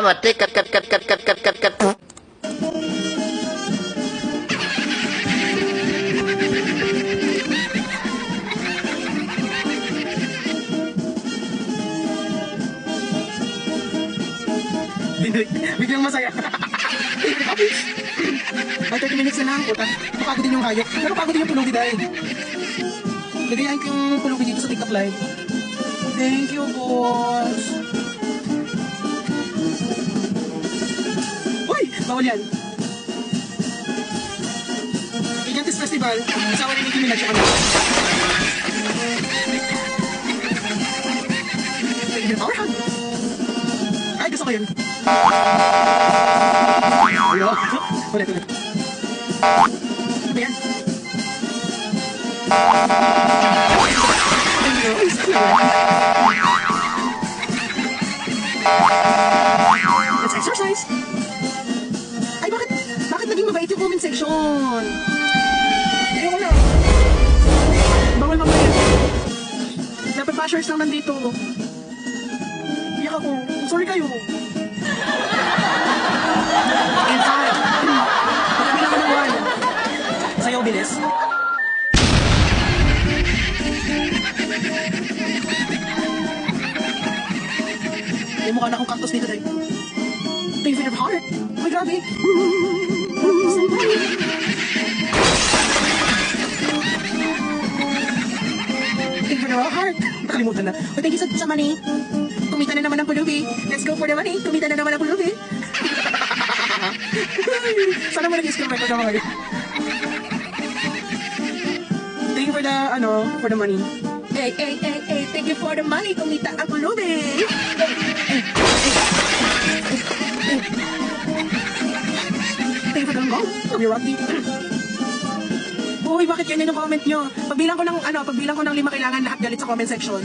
mati, cut. Biglang masaya. Ay, 30 minutes na lang. Puta, napagod din yung hayop. Pero pagod din yung pulubi dahil. Lagayan ko yung pulubi dito sa TikTok live. Thank you, boss. Uy! Bawal yan. Gigantes Festival. Asawa ni Nicki Minaj. Power hug. Ay, gusto ko yun. Ulo. Ulit. Ano ba yan? Let's exercise. Ay, bakit naging mabait yung comment section? Ayoko na. Bawal mamaya. Dapat bashers lang nandito. Iyak ako. Sorry kayo. And time. Pagkabilang ko ng one. Sayo, bilis. May mukha na akong cactus dito dahil. Favorite of heart. Ay, grabe. Favorite of heart. Nakalimutan na. Oh, thank you sa money. Kumita na naman ang pulubi. Let's go for the money. Kumita na naman ang pulubi. Sana mo nag-screen record ako ngayon. Thank you for the money. Hey, thank you for the money. Kumita ang pulubi. Thank you for the goal. You're rocky. Uy, bakit ganyan yung comment nyo? Pagbilang ko ng 5 kailangan lahat galit sa comment section.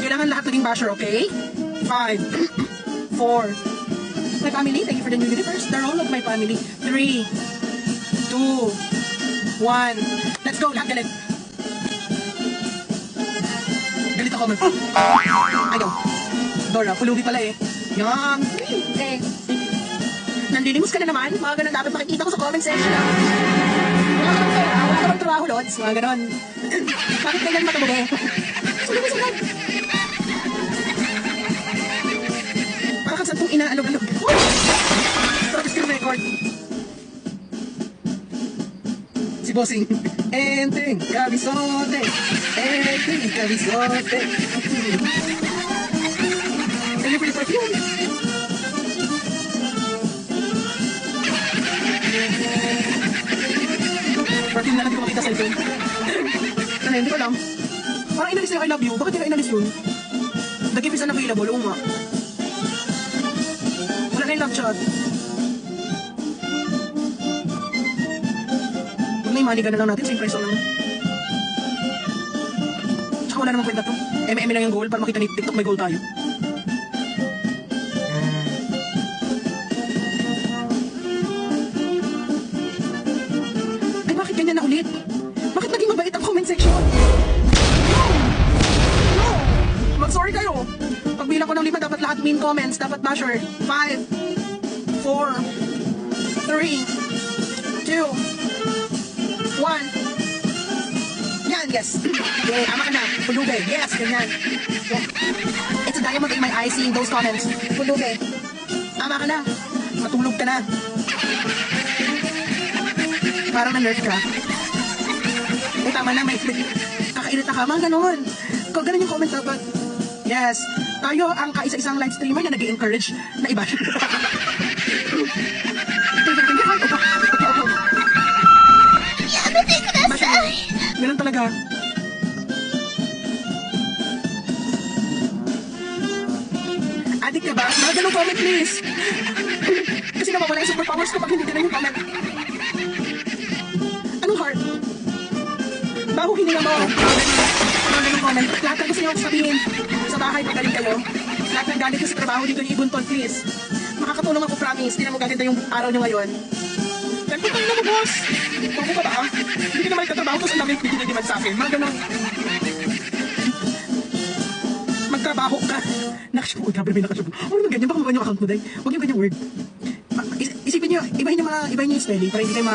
Kailangan lahat naging basher, okay? 5, 4. My family, thank you for the new universe. The role of my family. 3, 2, 1. Let's go, lahat galit. Galit ako man. Ayaw. Dora, pulubi pala eh. Yan. Nanlilimos ka na naman. Mga ganun dapat makikita ko sa comment section. Wala ka bang trabaho, Lods? Mga ganun. Bakit ganyan matubugi? Sunod. Para kang santong inaalog-alog. Sarap screen record. Si Bossing. Enteng, kabisote. Enteng, kabisote. Thank you for the perfume. Perfume na lang di ko makita sa ito. Ano, hindi ko alam. Parang inalis na yung I love you. Bakit nila inalis yun? The gift is unavailable. Oo nga. Wala na yung love chat. Huwag na yung maligan na lang natin sa impreso lang. Tsaka wala namang kwenta to. MM lang yung goal para makita ni TikTok may goal tayo. Ay, bakit ganyan na ulit? Bakit naging mabait ang comment section? No! Mag-sorry kayo. Pagbilang ko ng 5, dapat lahat mean comments. Dapat basher. 5, 4, 3, 2, 1. Yan, yes. Yeah, ama ka na. Pulubi. Yes, ganyan. Yeah. It's a diamond in my eye seeing those comments. Pulubi. Ama ka na. Matulog ka na. Parang na-nerve ka. Eh, tama na. May kakainit na ka. Mga ganon. Kung ganon yung comment dapat. Yes. Tayo ang kaisa-isang live streamer na nag-i-encourage na iba. Ganun talaga. Adik ka ba? Mga ganun comment please. Kasi nawawala yung superpowers ko pag hindi ganun yung comment. Anong heart? Baho hininga mo. Mga ganun comment. Lahat ng gusto niyo sabihin sa bahay pag galing kayo. Lahat ng galing ko sa trabaho dito ni Ibunton please. Makakatulong ako promise. Hindi na mo gaganda yung araw nyo ngayon. Ganito tayo na mo boss. Bago ka ba ah? Hindi ka naman ikatrabaho tapos ang dami bigyan na demand sa akin. Mga ganun. magtrabaho ka. Nakashubo, grabe naman nakashubo. Huwag naman ganyan, baka mabahan yung account mo, day. Huwag yung ganyang word. Isipin nyo, ibahin nyo yung spelling para hindi kayo